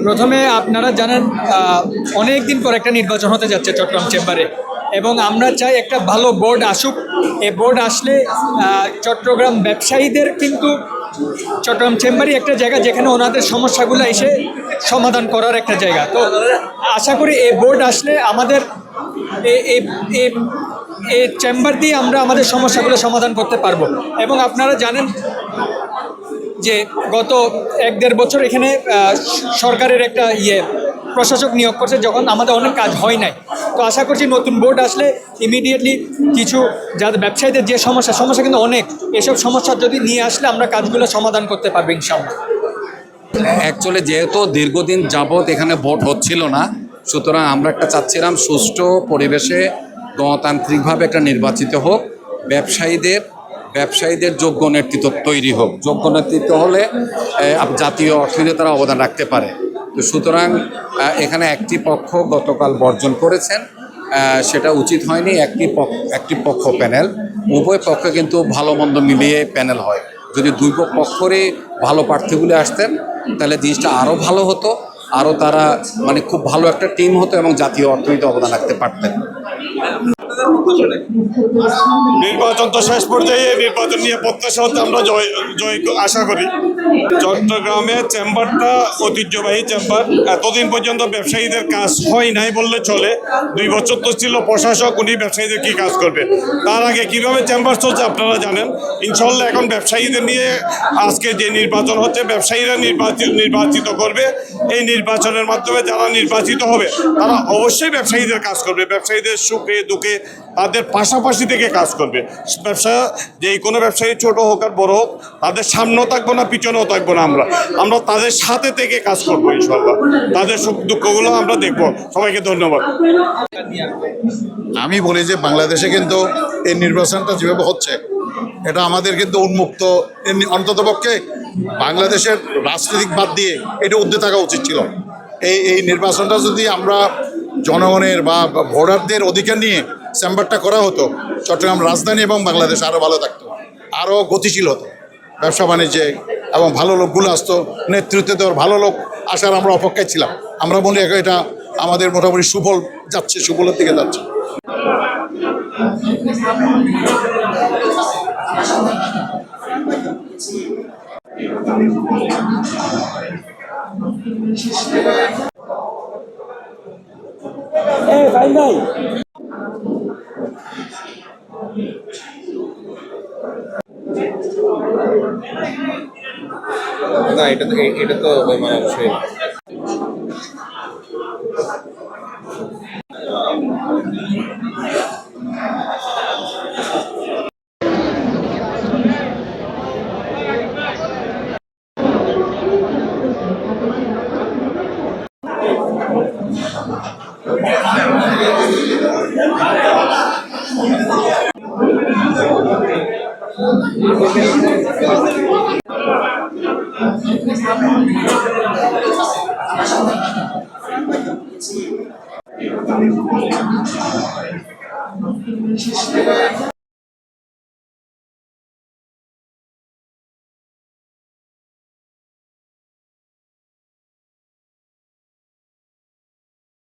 প্রথমে আপনারা জানেন অনেক দিন পর একটা নির্বাচন হতে যাচ্ছে চট্টগ্রাম চেম্বারে, এবং আমরা চাই একটা ভালো বোর্ড আসুক। এই বোর্ড আসলে চট্টগ্রাম ব্যবসায়ীদের কিন্তু চট্টগ্রাম চেম্বারই একটা জায়গা যেখানে ওনাদের সমস্যাগুলো এসে সমাধান করার একটা জায়গা। তো আশা করি এই বোর্ড আসলে আমাদের এই চেম্বার দিয়ে আমরা আমাদের সমস্যাগুলো সমাধান করতে পারবো। এবং আপনারা জানেন যে গত 1-1.5 বছর এখানে সরকারের একটা প্রশাসক নিয়োগ করছে, যখন আমাদের অনেক কাজ হয় নাই। তো আশা করছি নতুন বোর্ড আসলে ইমিডিয়েটলি কিছু যাদের ব্যবসায়ীদের যে সমস্যা কিন্তু অনেক, এসব সমস্যা যদি নিয়ে আসলে আমরা কাজগুলো সমাধান করতে পারবো ইনশাআল্লাহ। অ্যাকচুয়ালি যেহেতু দীর্ঘদিন যাবৎ এখানে ভোট হচ্ছিল না, সুতরাং আমরা একটা চাচ্ছিলাম সুষ্ঠু পরিবেশে গণতান্ত্রিকভাবে একটা নির্বাচিত হোক, ব্যবসায়ীদের যোগ্য নেতৃত্ব তৈরি হোক। যোগ্য নেতৃত্ব হলে জাতীয় অর্থনীতিতে তারা অবদান রাখতে পারে। তো সুতরাং এখানে একটি পক্ষ গতকাল বর্জন করেছেন, সেটা উচিত হয়নি। একটি পক্ষ প্যানেল, উভয় পক্ষে কিন্তু ভালো মন্দ মিলিয়ে প্যানেল হয়। যদি দুই পক্ষেরই ভালো প্রার্থীগুলি আসতেন তাহলে জিনিসটা আরও ভালো হতো, আরও তারা খুব ভালো একটা টিম হতো এবং জাতীয় অর্থনীতিতে অবদান রাখতে পারতেন। নির্বাচন তো শেষ পর্যায়ে, নির্বাচন নিয়ে প্রত্যাশা হচ্ছে আমরা জয় আশা করি। চট্টগ্রামের চেম্বারটা ঐতিহ্যবাহী চেম্বার। এতদিন পর্যন্ত ব্যবসায়ীদের কাজ হয় নাই বললে চলে। 2 বছর তো ছিল প্রশাসক, উনি ব্যবসায়ীদের কী কাজ করবে। তার আগে কিভাবে চেম্বার চলছে আপনারা জানেন। ইনশাল্লাহ এখন ব্যবসায়ীদের নিয়ে আজকে যে নির্বাচন হচ্ছে, ব্যবসায়ীরা নির্বাচিত করবে। এই নির্বাচনের মাধ্যমে যারা নির্বাচিত হবে তারা অবশ্যই ব্যবসায়ীদের কাজ করবে, ব্যবসায়ীদের সুখে দুঃখে তাদের পাশাপাশি থেকে কাজ করবে। ব্যবসা যে কোনো ব্যবসায়ী ছোট হোক আর বড় হোক, তাদের সামনেও থাকবো না পিছনেও থাকবো না, আমরা তাদের সাথে থেকে কাজ করবো ইনশাল্লাহ। তাদের সুখ দুঃখগুলো আমরা দেখবো। সবাইকে ধন্যবাদ। আমি বলি যে বাংলাদেশে কিন্তু এই নির্বাচনটা যেভাবে হচ্ছে এটা আমাদের কিন্তু উন্মুক্ত, অন্ততপক্ষে বাংলাদেশের রাজনৈতিক বাদ দিয়ে এটা উদ্যোগ থাকা উচিত ছিল। এই নির্বাচনটা যদি আমরা জনগণের বা ভোটারদের অধিকার নিয়ে চেম্বারটা করা হতো, চট্টগ্রাম রাজধানী এবং বাংলাদেশ আরও ভালো থাকতো, আরও গতিশীল হতো ব্যবসা বাণিজ্যে, এবং ভালো লোকগুলো আসতো, নেতৃত্বে দেওয়ার ভালো লোক আসার আমরা অপেক্ষায় ছিলাম। আমরা বলি এটা আমাদের মোটামুটি সুফল যাচ্ছে, সুফলের দিকে যাচ্ছে। না, এটা তো অবশ্যই